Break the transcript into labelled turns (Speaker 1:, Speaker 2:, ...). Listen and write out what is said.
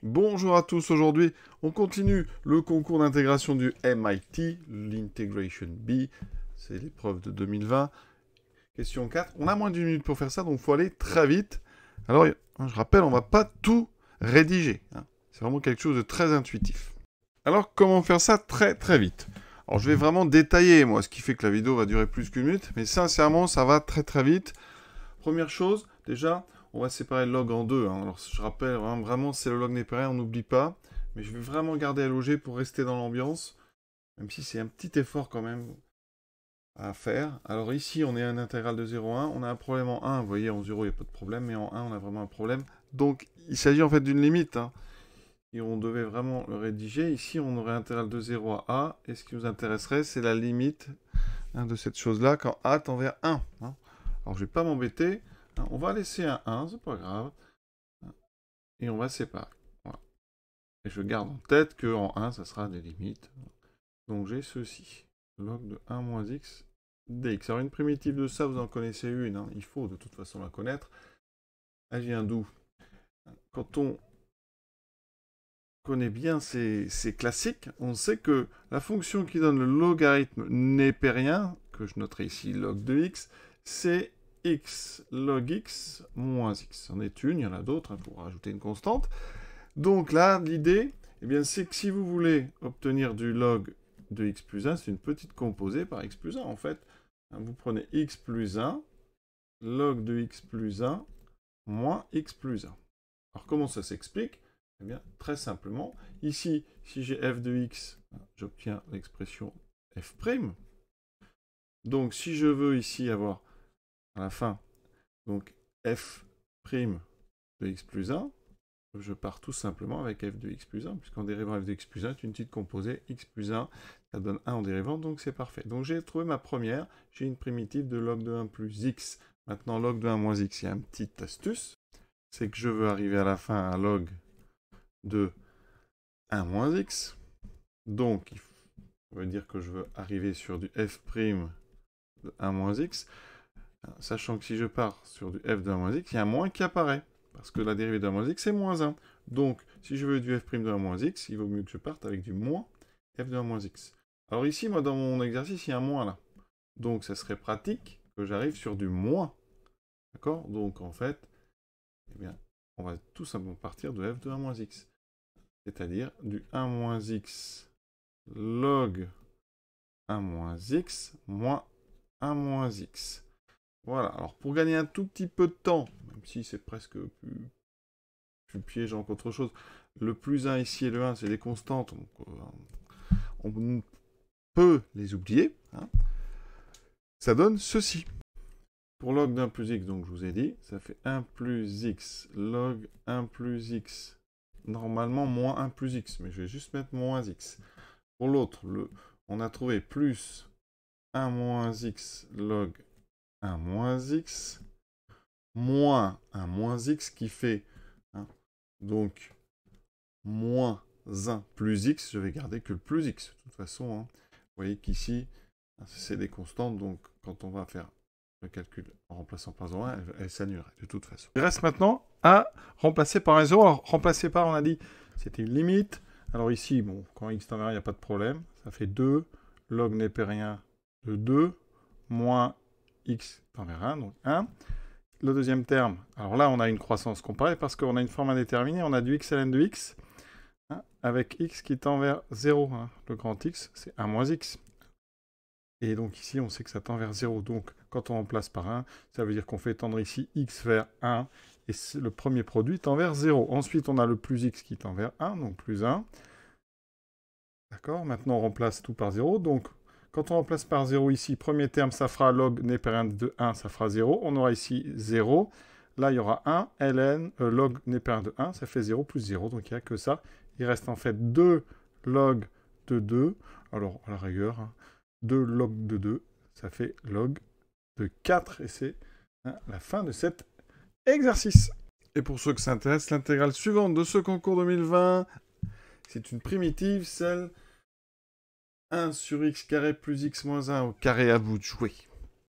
Speaker 1: Bonjour à tous, aujourd'hui on continue le concours d'intégration du MIT, l'Integration B, c'est l'épreuve de 2020. Question 4, on a moins d'une minute pour faire ça, donc il faut aller très vite. Alors je rappelle, on ne va pas tout rédiger, hein. C'est vraiment quelque chose de très intuitif. Alors comment faire ça très très vite? Alors je vais vraiment détailler, moi, ce qui fait que la vidéo va durer plus qu'une minute, mais sincèrement ça va très très vite. Première chose, déjà, on va séparer le log en deux, hein. Alors, je rappelle, vraiment, c'est le log népérien, on n'oublie pas. Mais je vais vraiment garder LOG pour rester dans l'ambiance. Même si c'est un petit effort quand même à faire. Alors ici, on est à un intégral de 0 à 1. On a un problème en 1. Vous voyez, en 0, il n'y a pas de problème. Mais en 1, on a vraiment un problème. Donc, il s'agit en fait d'une limite, hein. Et on devait vraiment le rédiger. Ici, on aurait un intégral de 0 à A. Et ce qui nous intéresserait, c'est la limite, hein, de cette chose-là quand A tend vers 1. Hein. Alors, je ne vais pas m'embêter. On va laisser un 1, c'est pas grave. Et on va séparer. Voilà. Et je garde en tête qu'en 1, ça sera des limites. Donc j'ai ceci. Log de 1 moins x dx. Alors une primitive de ça, vous en connaissez une. Hein. Il faut de toute façon la connaître. Elle vient d'où? Quand on connaît bien ces classiques, on sait que la fonction qui donne le logarithme népérien, que je noterai ici log de x, c'est x log x moins x. C'en est une, il y en a d'autres, hein, pour rajouter une constante. Donc là, l'idée, c'est que si vous voulez obtenir du log de x plus 1, c'est une petite composée par x plus 1, en fait. Vous prenez x plus 1, log de x plus 1, moins x plus 1. Alors comment ça s'explique? Eh bien, très simplement, ici, si j'ai f de x, j'obtiens l'expression f'. Donc, si je veux ici avoir, à la fin, donc f' de x plus 1, je pars tout simplement avec f de x plus 1, puisqu'en dérivant f de x plus 1 est une petite composée x plus 1, ça donne 1 en dérivant, donc c'est parfait. Donc j'ai trouvé ma première, j'ai une primitive de log de 1 plus x. Maintenant, log de 1 moins x, il y a une petite astuce, c'est que je veux arriver à la fin à log de 1 moins x. Donc, ça veut dire que je veux arriver sur du f' de 1 moins x, sachant que si je pars sur du f de 1 moins x, il y a un moins qui apparaît, parce que la dérivée de 1 moins x, c'est moins 1. Donc, si je veux du f' de 1 moins x, il vaut mieux que je parte avec du moins f de 1 moins x. Alors ici, moi, dans mon exercice, il y a un moins là. Donc, ça serait pratique que j'arrive sur du moins. D'accord? Donc, en fait, eh bien, on va tout simplement partir de f de 1 moins x. C'est-à-dire du 1 moins x log 1 moins x moins 1 moins x. Voilà. Alors, pour gagner un tout petit peu de temps, même si c'est presque plus piégeant qu'autre chose, le plus 1 ici et le 1, c'est des constantes. Donc, on peut les oublier. Hein. Ça donne ceci. Pour log d'1 plus x, donc je vous ai dit, ça fait 1 plus x log 1 plus x. Normalement, moins 1 plus x, mais je vais juste mettre moins x. Pour l'autre, on a trouvé plus 1 moins x log 1 moins x, moins 1 moins x qui fait, hein, donc, moins 1 plus x, je vais garder que le plus x. De toute façon, hein, vous voyez qu'ici, c'est des constantes, donc quand on va faire le calcul en remplaçant par 0,1, elle s'annulerait de toute façon. Il reste maintenant à remplacer par un 0. Alors, remplacer par, on a dit, c'était une limite. Alors ici, bon, quand x tend vers 1, il n'y a pas de problème. Ça fait 2 log népérien de 2 moins x tend vers 1, donc 1. Le deuxième terme, alors là, on a une croissance comparée parce qu'on a une forme indéterminée. On a du x ln de x, hein, avec x qui tend vers 0. Hein. Le grand x, c'est 1 moins x. Et donc ici, on sait que ça tend vers 0. Donc, quand on remplace par 1, ça veut dire qu'on fait tendre ici x vers 1. Et le premier produit tend vers 0. Ensuite, on a le plus x qui tend vers 1, donc plus 1. D'accord? Maintenant, on remplace tout par 0. Donc, quand on remplace par 0 ici, premier terme, ça fera log népérien de 1, ça fera 0. On aura ici 0. Là, il y aura 1, ln, log népérien de 1, ça fait 0 plus 0. Donc, il n'y a que ça. Il reste en fait 2 log de 2. Alors, à la rigueur, hein, 2 log de 2, ça fait log de 4. Et c'est, hein, la fin de cet exercice. Et pour ceux que ça intéresse, l'intégrale suivante de ce concours 2020, c'est une primitive, celle 1 sur x carré plus x moins 1 au carré, à vous de jouer.